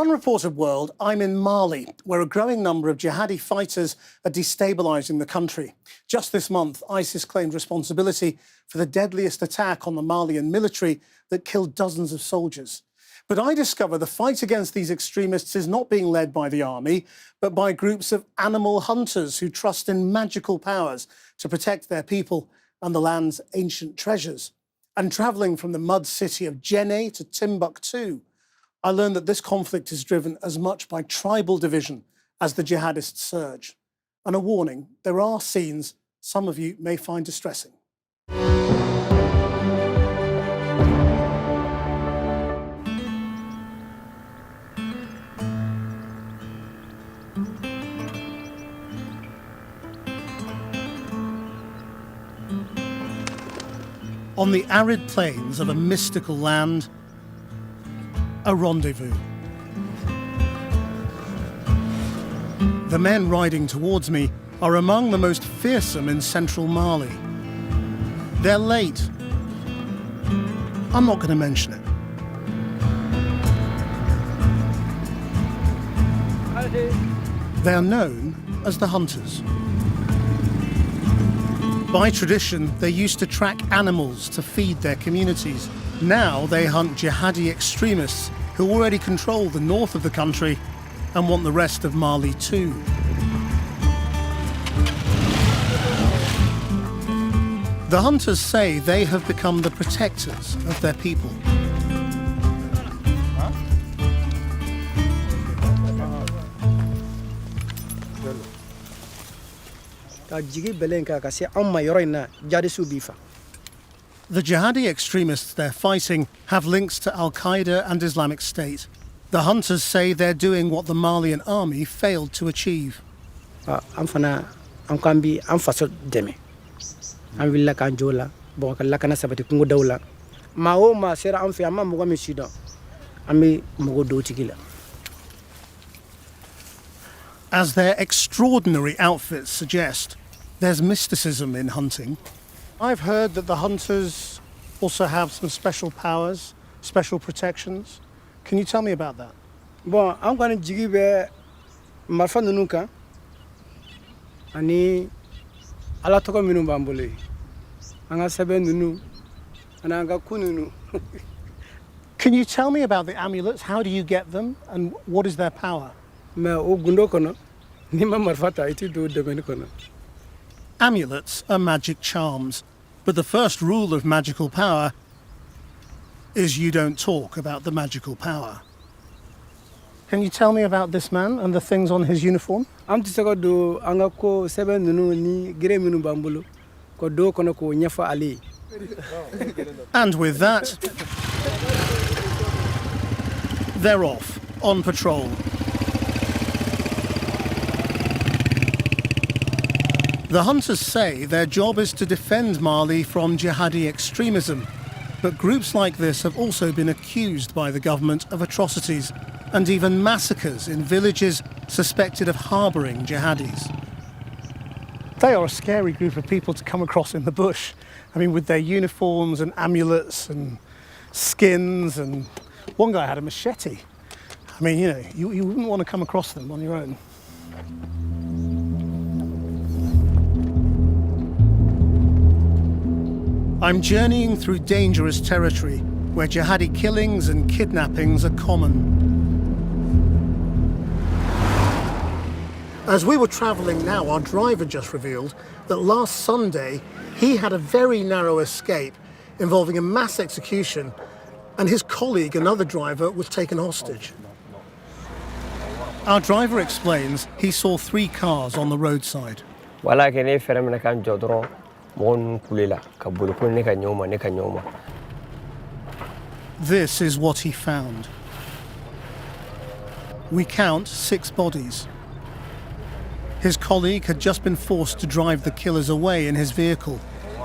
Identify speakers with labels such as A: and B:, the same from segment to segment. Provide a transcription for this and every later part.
A: Unreported World, I'm in Mali, where a growing number of jihadi fighters are destabilising the country. Just this month, ISIS claimed responsibility for the deadliest attack on the Malian military that killed dozens of soldiers. But I discover the fight against these extremists is not being led by the army, but by groups of animal hunters who trust in magical powers to protect their people and the land's ancient treasures. And travelling from the mud city of Djenne to Timbuktu, I learned that this conflict is driven as much by tribal division as the jihadist surge. And a warning, there are scenes some of you may find distressing. On the arid plains of a mystical land, a rendezvous. The men riding towards me are among the most fearsome in central Mali. They're late. I'm not going to mention it. They are known as the hunters. By tradition, they used to track animals to feed their communities. Now they hunt jihadi extremists who already control the north of the country and want the rest of Mali too. The hunters say they have become the protectors of their people. The jihadi extremists they're fighting have links to Al-Qaeda and Islamic State. The hunters say they're doing what the Malian army failed to achieve. As their extraordinary outfits suggest, there's mysticism in hunting. I've heard that the hunters also have some special powers, special protections. Can you tell me about that?
B: Bon, I'm going to give a marfa ani ala toko minu bambole. Anga sebe nunu, anga kununu.
A: Can you tell me about the amulets? How do you get them, and what is their power?
B: Me o gundo kono, ni ma marfata iti do demen kono.
A: Amulets are magic charms, but the first rule of magical power is you don't talk about the magical power. Can you tell me about this man and the things on his uniform?
B: Am tisako do anga ko sebe nunu ni gire minu bambulu ko do kono ko nyafa ali.
A: And with that, they're off on patrol. The hunters say their job is to defend Mali from jihadi extremism, but groups like this have also been accused by the government of atrocities and even massacres in villages suspected of harbouring jihadis. They are a scary group of people to come across in the bush. I mean, with their uniforms and amulets and skins, and one guy had a machete. I mean, you know, you wouldn't want to come across them on your own. I'm journeying through dangerous territory where jihadi killings and kidnappings are common. As we were travelling now, our driver just revealed that last Sunday he had a very narrow escape involving a mass execution, and his colleague, another driver, was taken hostage. Our driver explains he saw 3 cars on the roadside. This is what he found. We count 6 bodies. His colleague had just been forced to drive the killers away in his vehicle.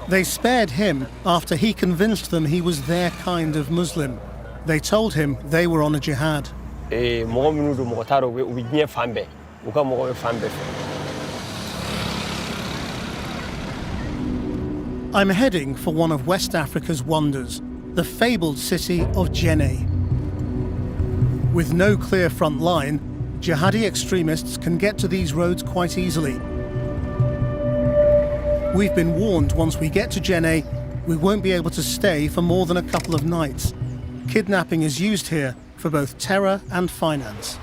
A: They spared him after he convinced them he was their kind of Muslim. They told him they were on a jihad. I'm heading for one of West Africa's wonders, the fabled city of Djenne. With no clear front line, jihadi extremists can get to these roads quite easily. We've been warned once we get to Djenne, we won't be able to stay for more than a couple of nights. Kidnapping is used here for both terror and finance.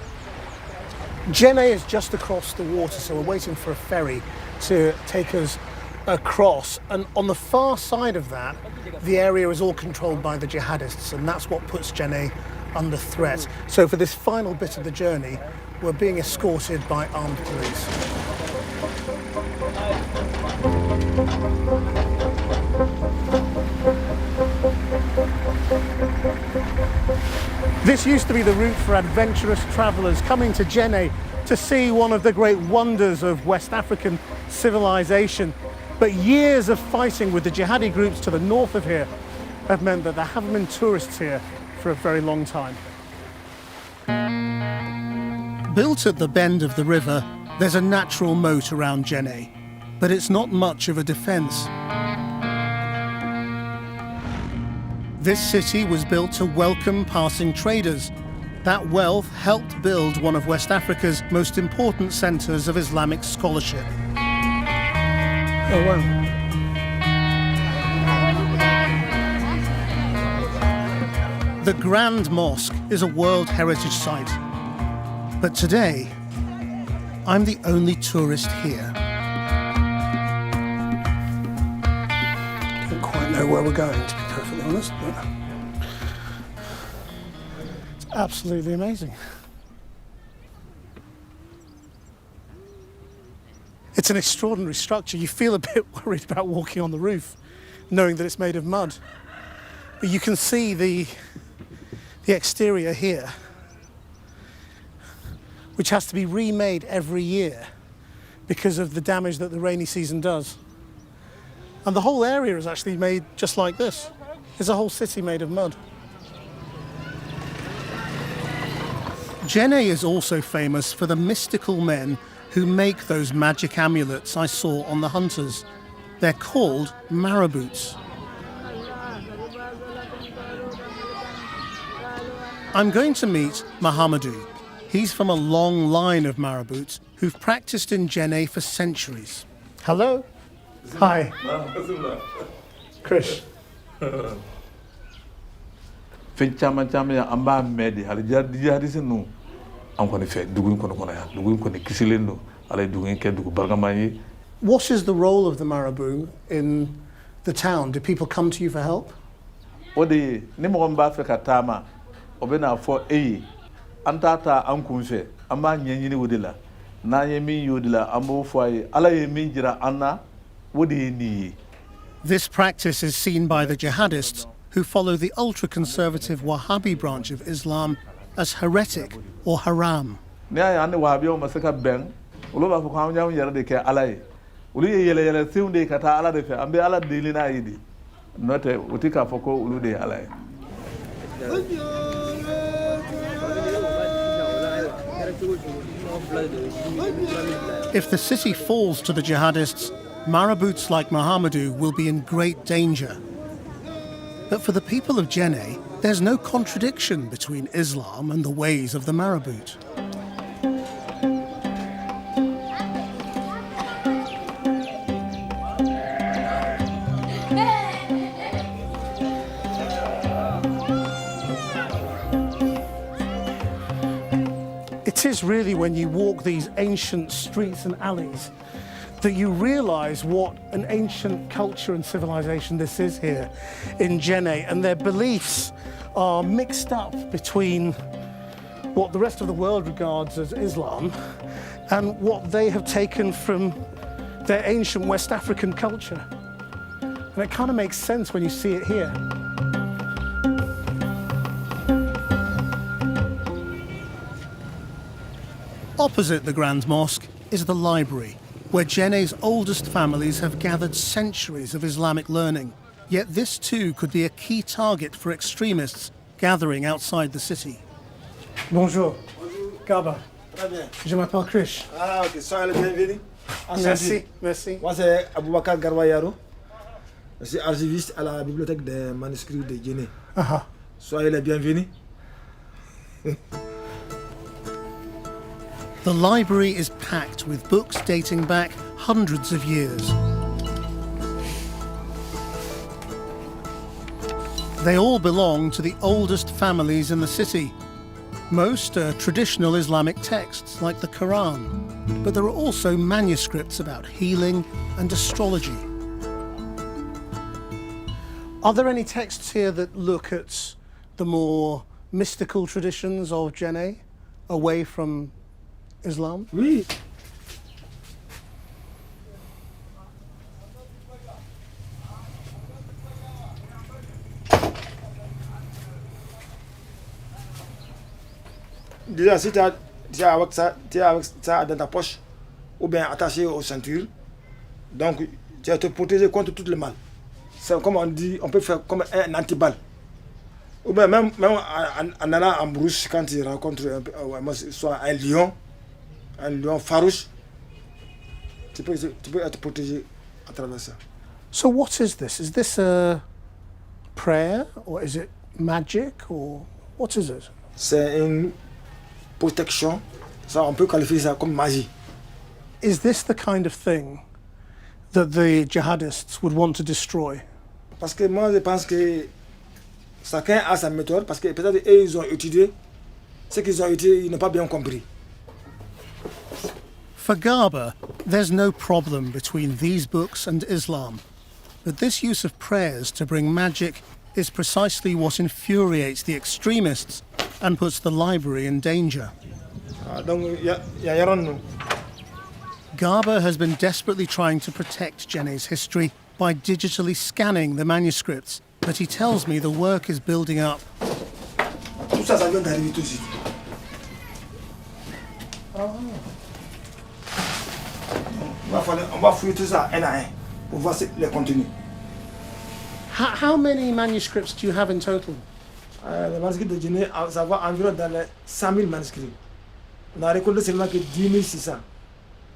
A: Djenne is just across the water, so we're waiting for a ferry to take us across. And on the far side of that, the area is all controlled by the jihadists, and that's what puts Djenne under threat. So for this final bit of the journey, we're being escorted by armed police. This used to be the route for adventurous travellers coming to Djenne to see one of the great wonders of West African civilization. But years of fighting with the jihadi groups to the north of here have meant that there haven't been tourists here for a very long time. Built at the bend of the river, there's a natural moat around Djenne, but it's not much of a defence. This city was built to welcome passing traders. That wealth helped build one of West Africa's most important centres of Islamic scholarship. Oh, wow. The Grand Mosque is a World Heritage Site. But today, I'm the only tourist here. I don't quite know where we're going, to be perfectly honest, but it's absolutely amazing. It's an extraordinary structure. You feel a bit worried about walking on the roof, knowing that it's made of mud. But you can see the exterior here, which has to be remade every year because of the damage that the rainy season does. And the whole area is actually made just like this. There's a whole city made of mud. Djenne is also famous for the mystical men who make those magic amulets I saw on the hunters. They're called marabouts. I'm going to meet Mahamadou. He's from a long line of marabouts who've practiced in Djenne for centuries. Hello. Hi. Krish. What is the role of the marabout in the town? Do people come to you for help?
C: Antata ankunse ama nyenyini wudila na yemi yudila ambo fwai ala yemi jira anna wudi ni.
A: This practice is seen by the jihadists who follow the ultra-conservative Wahhabi branch of Islam as heretic or haram.
C: Ne ya ane Wahhabi o masaka ben uloba ko kwa nyam yara de ke alai ulu yele siunde kata ala de fe ambe ala dilina yidi note utika foko ulu de alai.
A: If the city falls to the jihadists, marabouts like Mahamadou will be in great danger. But for the people of Djenne, there's no contradiction between Islam and the ways of the marabout. It is really when you walk these ancient streets and alleys that you realise what an ancient culture and civilization this is here in Djenne, and their beliefs are mixed up between what the rest of the world regards as Islam and what they have taken from their ancient West African culture. And it kind of makes sense when you see it here. Opposite the Grand Mosque is the library, where Djenne's oldest families have gathered centuries of Islamic learning. Yet this too could be a key target for extremists gathering outside the city. Bonjour.
D: Bonjour.
A: Gaba.
D: Très bien.
A: Je m'appelle Krish.
D: Ah, ok. Soyez le bienvenu.
A: Merci, merci.
D: Moi, c'est Aboubakar Garwayaro. Je suis archiviste à la bibliothèque des manuscrits de Djenne.
A: Aha.
D: Soyez les bienvenus.
A: The library is packed with books dating back hundreds of years. They all belong to the oldest families in the city. Most are traditional Islamic texts like the Quran, but there are also manuscripts about healing and astrology. Are there any texts here that look at the more mystical traditions of Djenne, away from Islam?
D: Oui. Déjà, si tu es avec ça dans ta poche, ou bien attaché aux ceintures, donc tu vas te protéger contre tout le mal. C'est comme on dit, on peut faire comme un antiballe. Ou bien même en allant en brousse, quand tu rencontres soit un lion farouche, tu peux être protégé à travers ça.
A: So what is this? Is this a prayer, or is it magic, or what is it?
D: C'est une protection, ça on peut qualifier ça comme magie.
A: Is this the kind of thing that the jihadists would want to destroy?
D: Parce que moi je pense que chacun a sa méthode, parce que peut-être eux ils ont étudié, ce qu'ils ont étudié ils n'ont pas bien compris.
A: For Garber, there's no problem between these books and Islam, but this use of prayers to bring magic is precisely what infuriates the extremists and puts the library in danger.
D: Donc
A: Garber has been desperately trying to protect Djenne's history by digitally scanning the manuscripts, but he tells me the work is building up.
D: tout ça vient d'arriver tout de suite. On va fouiller tout ça un à un pour voir les contenus.
A: How many manuscripts do you have in total?
D: Les manuscrits de Djenne, ça va environ dans les 100 000 manuscrits. On a récolté seulement que 10 600.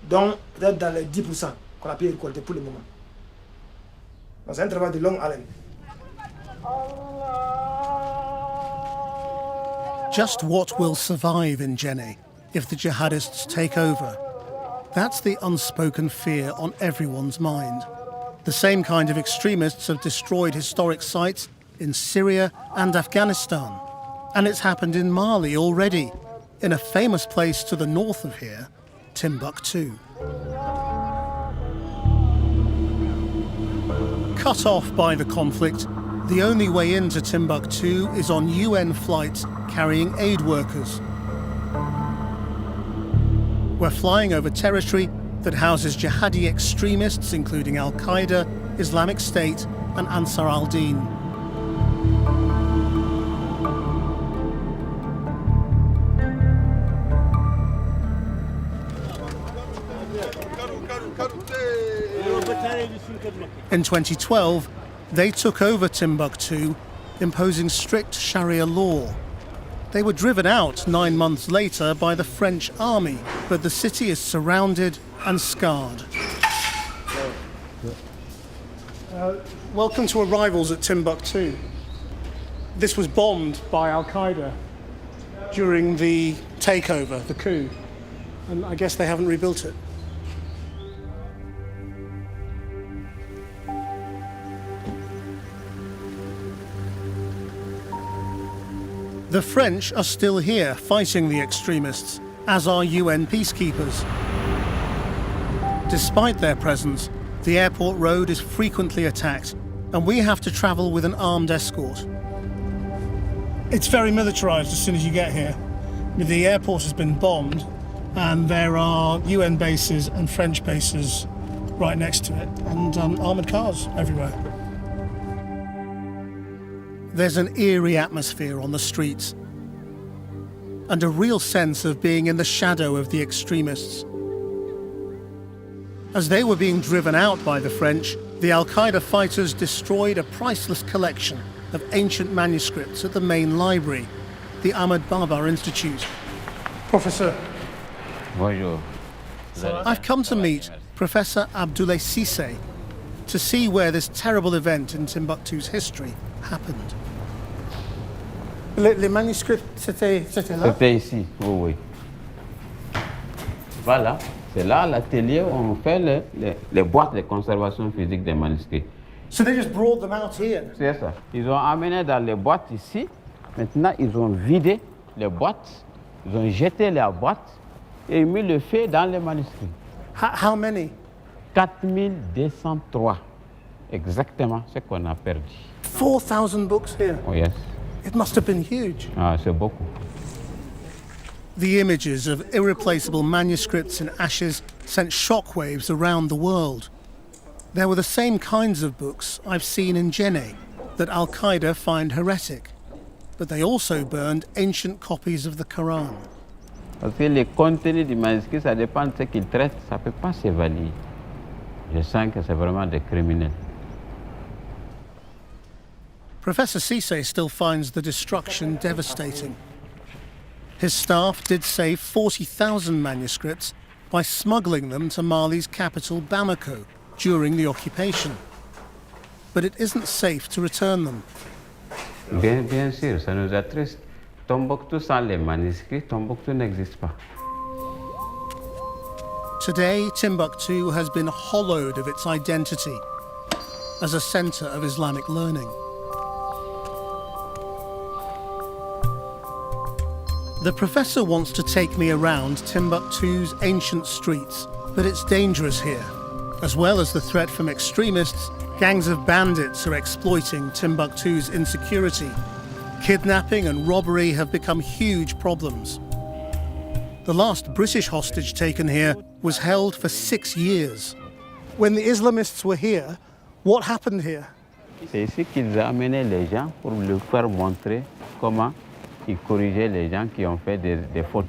D: Donc, peut-être dans les 10% qu'on a pu récolter pour le moment. Donc, c'est un travail de longue haleine.
A: Just what will survive in Djenne if the jihadists take over? That's the unspoken fear on everyone's mind. The same kind of extremists have destroyed historic sites in Syria and Afghanistan. And it's happened in Mali already, in a famous place to the north of here, Timbuktu. Cut off by the conflict, the only way into Timbuktu is on UN flights carrying aid workers. We're flying over territory that houses jihadi extremists including Al-Qaeda, Islamic State and Ansar al-Din. In 2012, they took over Timbuktu, imposing strict Sharia law. They were driven out 9 months later by the French army, but the city is surrounded and scarred. Welcome to Arrivals at Timbuktu. This was bombed by Al-Qaeda during the takeover, the coup, and I guess they haven't rebuilt it. The French are still here fighting the extremists, as are UN peacekeepers. Despite their presence, the airport road is frequently attacked, and we have to travel with an armed escort. It's very militarized as soon as you get here. The airport has been bombed, and there are UN bases and French bases right next to it, and armored cars everywhere. There's an eerie atmosphere on the streets and a real sense of being in the shadow of the extremists. As they were being driven out by the French, the Al-Qaeda fighters destroyed a priceless collection of ancient manuscripts at the main library, the Ahmed Babar Institute. Professor.
E: Bonjour.
A: I've come to meet Professor Abdoulaye Cissé to see where this terrible event in Timbuktu's history happened. Les manuscrits, c'était là?
E: C'était ici, oui, oui. Voilà, c'est là l'atelier où on fait les boîtes de conservation physique des manuscrits.
A: So they just brought them out here?
E: C'est ça. Ils ont amené dans les boîtes ici. Maintenant, ils ont vidé les boîtes, ils ont jeté les boîtes et mis le feu dans les manuscrits.
A: How many?
E: 4203. Exactement ce qu'on a perdu.
A: 4,000 books here?
E: Oh yes.
A: It must have been huge.
E: Ah, c'est beaucoup.
A: The images of irreplaceable manuscripts in ashes sent shockwaves around the world. There were the same kinds of books I've seen in Djenne that Al-Qaeda find heretic, but they also burned ancient copies of the Quran.
E: Parce que le contenu du manuscrit, ça dépend de ce qu'il traite, ça ne peut pas s'évaluer. Je sens que c'est vraiment des criminels.
A: Professor Cisse still finds the destruction devastating. His staff did save 40,000 manuscripts by smuggling them to Mali's capital, Bamako, during the occupation. But it isn't safe to return them.
E: Bien sûr, ça nous attriste. Timbuktu sans les manuscrits, Timbuktu n'existe pas.
A: Today, Timbuktu has been hollowed of its identity as a centre of Islamic learning. The professor wants to take me around Timbuktu's ancient streets, but it's dangerous here. As well as the threat from extremists, gangs of bandits are exploiting Timbuktu's insecurity. Kidnapping and robbery have become huge problems. The last British hostage taken here was held for 6 years. When the Islamists were here, what happened here?
E: C'est ici qu'ils ont amené les gens pour leur faire montrer comment ils corrigeaient les gens qui ont fait des fautes.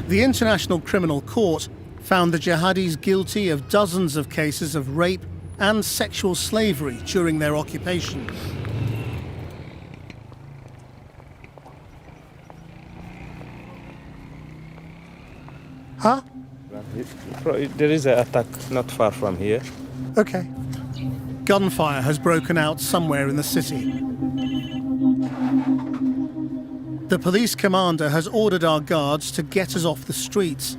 A: The International Criminal Court found the jihadis guilty of dozens of cases of rape and sexual slavery during their occupation. Huh?
F: There is an attack not far from here.
A: Okay. Gunfire has broken out somewhere in the city. The police commander has ordered our guards to get us off the streets.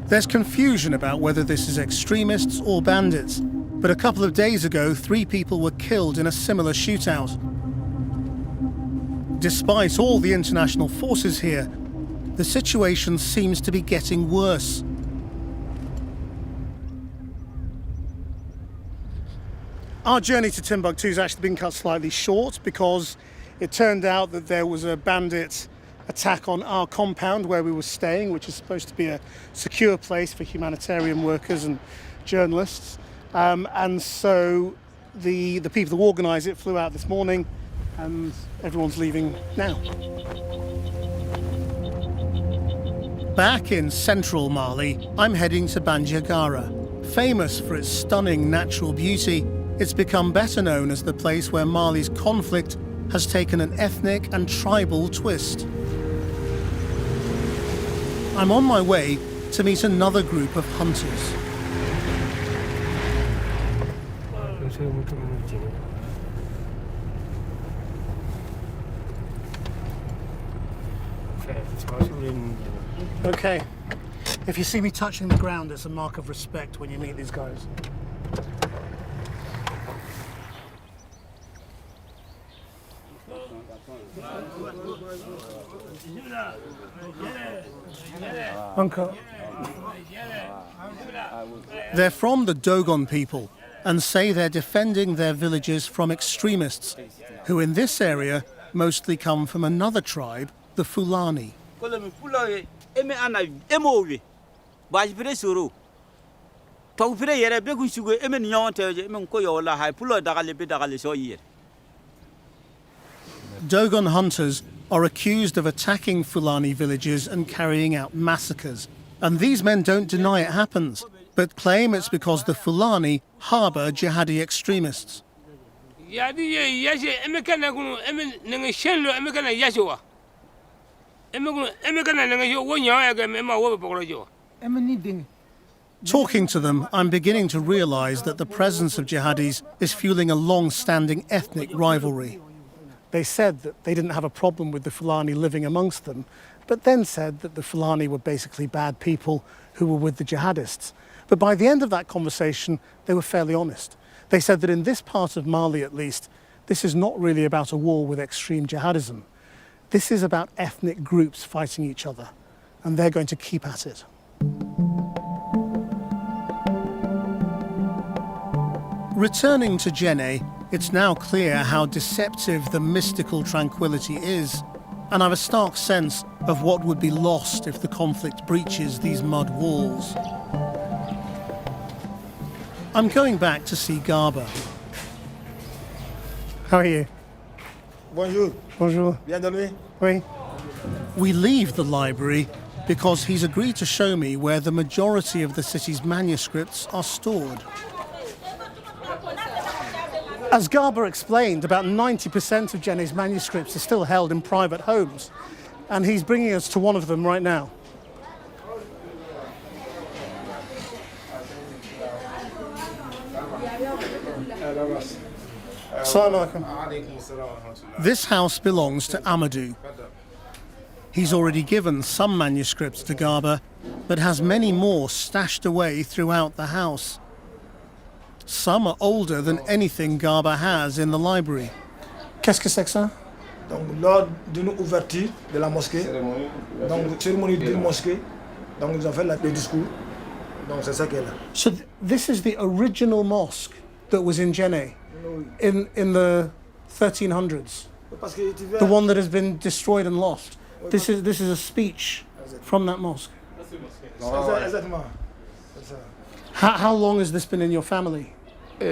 A: There's confusion about whether this is extremists or bandits, but a couple of days ago, 3 people were killed in a similar shootout. Despite all the international forces here, the situation seems to be getting worse. Our journey to Timbuktu has actually been cut slightly short because it turned out that there was a bandit attack on our compound where we were staying, which is supposed to be a secure place for humanitarian workers and journalists. And so the people who organise it flew out this morning and everyone's leaving now. Back in central Mali, I'm heading to Bandiagara. Famous for its stunning natural beauty, it's become better known as the place where Mali's conflict has taken an ethnic and tribal twist. I'm on my way to meet another group of hunters. Okay. If you see me touching the ground, it's a mark of respect when you meet these guys. Uncle. They're from the Dogon people and say they're defending their villages from extremists, who in this area mostly come from another tribe, the Fulani. Dogon hunters are accused of attacking Fulani villages and carrying out massacres. And these men don't deny it happens, but claim it's because the Fulani harbour jihadi extremists. Talking to them, I'm beginning to realise that the presence of jihadis is fueling a long-standing ethnic rivalry. They said that they didn't have a problem with the Fulani living amongst them, but then said that the Fulani were basically bad people who were with the jihadists. But by the end of that conversation, they were fairly honest. They said that in this part of Mali, at least, this is not really about a war with extreme jihadism. This is about ethnic groups fighting each other, and they're going to keep at it. Returning to Djenne, it's now clear how deceptive the mystical tranquility is, and I have a stark sense of what would be lost if the conflict breaches these mud walls. I'm going back to see Garba. How are you?
D: Bonjour.
A: Bonjour.
D: Bien dormi?
A: Oui. We leave the library because he's agreed to show me where the majority of the city's manuscripts are stored. As Garba explained, about 90% of Djenne's manuscripts are still held in private homes, and he's bringing us to one of them right now. This house belongs to Amadou. He's already given some manuscripts to Garba, but has many more stashed away throughout the house. Some are older than anything Garba has in the library. Qu'est-ce que c'est que ça?
D: Donc, lors d'une ouverture de la mosquée, donc cérémonie de mosquée, donc ils ont fait le discours. Donc c'est ça qui est là.
A: So this is the original mosque that was in Djenne in the 1300s.
D: Parce que tu
A: The one that has been destroyed and lost. This is a speech from that mosque.
D: Exactement. C'est ça.
A: How long has this been in your family?
F: No,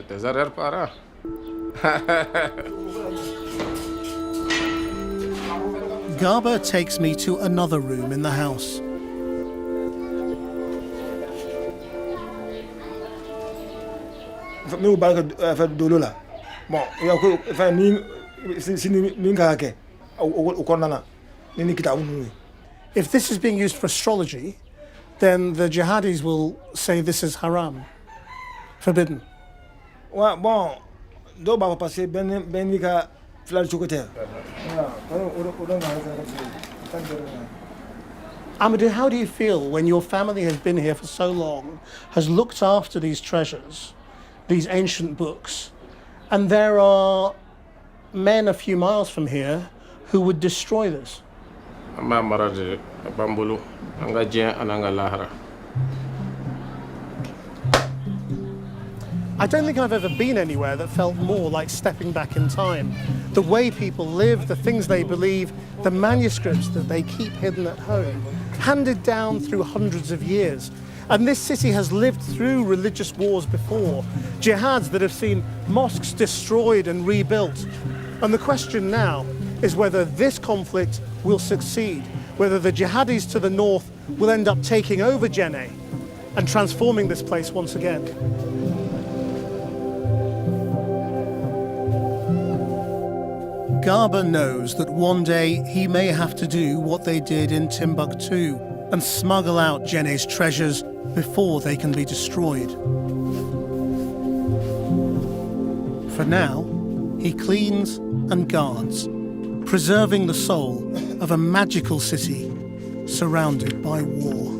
F: des arrière-parents.
A: Garba takes me to another room in the house.
D: Nous parlons de dolo là. Bon, il y a quoi enfin ni ngake au konnana ni kita unu.
A: If this is being used for astrology, then the jihadis will say this is haram, forbidden.
D: Ouais, bon, do ba passer ben ni ka flal chocoter.
A: Amadou, how do you feel when your family has been here for so long, has looked after these treasures, these ancient books, and there are men a few miles from here who would destroy this?
F: Ma marade bambulu anga Djenne ananga lahara.
A: I don't think I've ever been anywhere that felt more like stepping back in time. The way people live, the things they believe, the manuscripts that they keep hidden at home, handed down through hundreds of years. And this city has lived through religious wars before, jihads that have seen mosques destroyed and rebuilt. And the question now is whether this conflict will succeed, whether the jihadis to the north will end up taking over Djenne and transforming this place once again. Garba knows that one day he may have to do what they did in Timbuktu and smuggle out Djenne's treasures before they can be destroyed. For now, he cleans and guards, preserving the soul of a magical city surrounded by war.